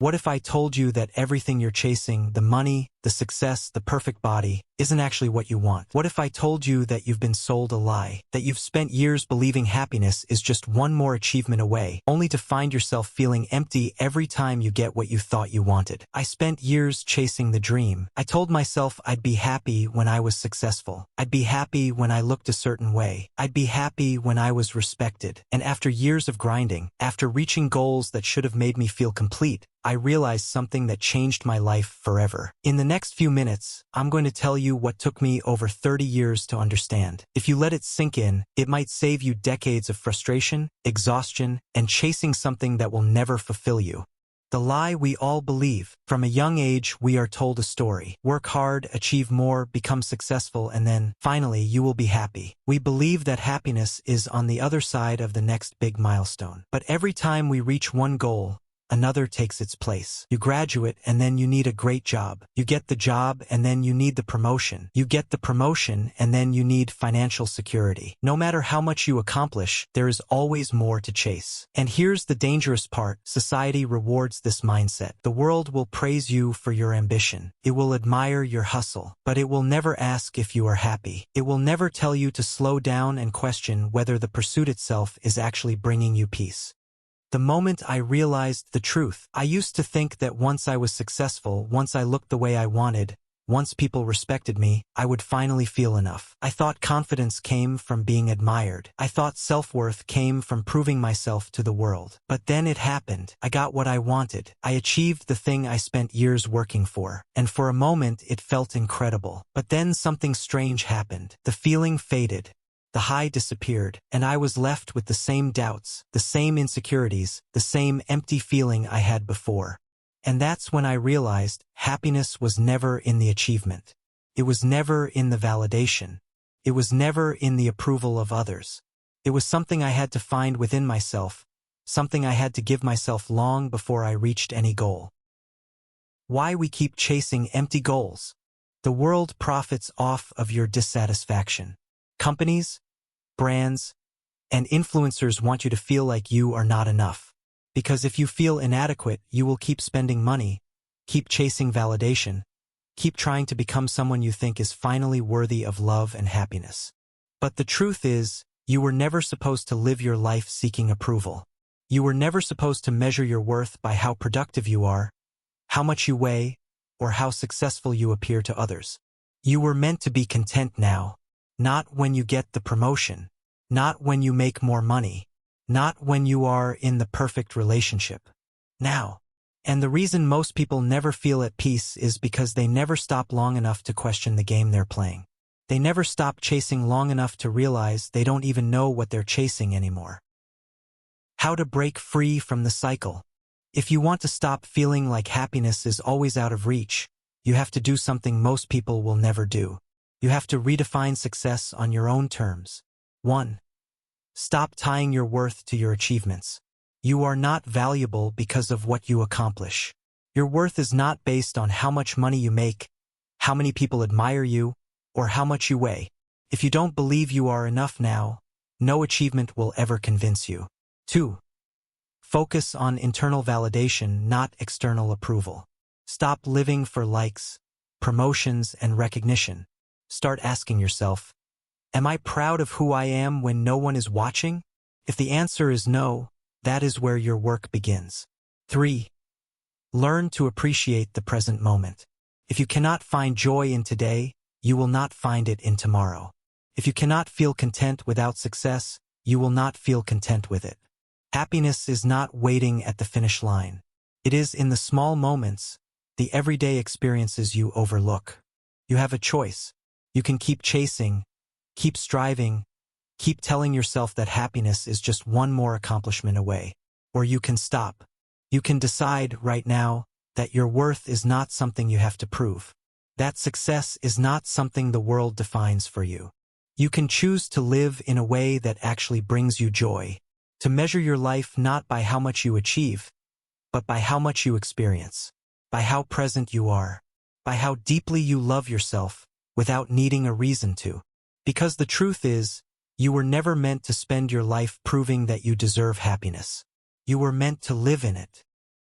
What if I told you that everything you're chasing, the money, the success, the perfect body, isn't actually what you want? What if I told you that you've been sold a lie, that you've spent years believing happiness is just one more achievement away, only to find yourself feeling empty every time you get what you thought you wanted? I spent years chasing the dream. I told myself I'd be happy when I was successful. I'd be happy when I looked a certain way. I'd be happy when I was respected. And after years of grinding, after reaching goals that should have made me feel complete, I realized something that changed my life forever. In the next few minutes, I'm going to tell you what took me over 30 years to understand. If you let it sink in, it might save you decades of frustration, exhaustion, and chasing something that will never fulfill you. The lie we all believe. From a young age, we are told a story. Work hard, achieve more, become successful, and then, finally, you will be happy. We believe that happiness is on the other side of the next big milestone. But every time we reach one goal, another takes its place. You graduate and then you need a great job. You get the job and then you need the promotion. You get the promotion and then you need financial security. No matter how much you accomplish, there is always more to chase. And here's the dangerous part. Society rewards this mindset. The world will praise you for your ambition. It will admire your hustle, but it will never ask if you are happy. It will never tell you to slow down and question whether the pursuit itself is actually bringing you peace. The moment I realized the truth, I used to think that once I was successful, once I looked the way I wanted, once people respected me, I would finally feel enough. I thought confidence came from being admired. I thought self-worth came from proving myself to the world. But then it happened. I got what I wanted. I achieved the thing I spent years working for. And for a moment, it felt incredible. But then something strange happened. The feeling faded. The high disappeared, and I was left with the same doubts, the same insecurities, the same empty feeling I had before. And that's when I realized happiness was never in the achievement. It was never in the validation. It was never in the approval of others. It was something I had to find within myself, something I had to give myself long before I reached any goal. Why we keep chasing empty goals? The world profits off of your dissatisfaction. Companies, brands, and influencers want you to feel like you are not enough. Because if you feel inadequate, you will keep spending money, keep chasing validation, keep trying to become someone you think is finally worthy of love and happiness. But the truth is, you were never supposed to live your life seeking approval. You were never supposed to measure your worth by how productive you are, how much you weigh, or how successful you appear to others. You were meant to be content now. Not when you get the promotion, not when you make more money, not when you are in the perfect relationship. Now. And the reason most people never feel at peace is because they never stop long enough to question the game they're playing. They never stop chasing long enough to realize they don't even know what they're chasing anymore. How to break free from the cycle. If you want to stop feeling like happiness is always out of reach, you have to do something most people will never do. You have to redefine success on your own terms. 1. Stop tying your worth to your achievements. You are not valuable because of what you accomplish. Your worth is not based on how much money you make, how many people admire you, or how much you weigh. If you don't believe you are enough now, no achievement will ever convince you. 2. Focus on internal validation, not external approval. Stop living for likes, promotions, and recognition. Start asking yourself, am I proud of who I am when no one is watching? If the answer is no, that is where your work begins. 3. Learn to appreciate the present moment. If you cannot find joy in today, you will not find it in tomorrow. If you cannot feel content without success, you will not feel content with it. Happiness is not waiting at the finish line. It is in the small moments, the everyday experiences you overlook. You have a choice. You can keep chasing, keep striving, keep telling yourself that happiness is just one more accomplishment away. Or you can stop. You can decide right now that your worth is not something you have to prove. That success is not something the world defines for you. You can choose to live in a way that actually brings you joy, to measure your life not by how much you achieve, but by how much you experience, by how present you are, by how deeply you love yourself, without needing a reason to. Because the truth is, you were never meant to spend your life proving that you deserve happiness. You were meant to live in it.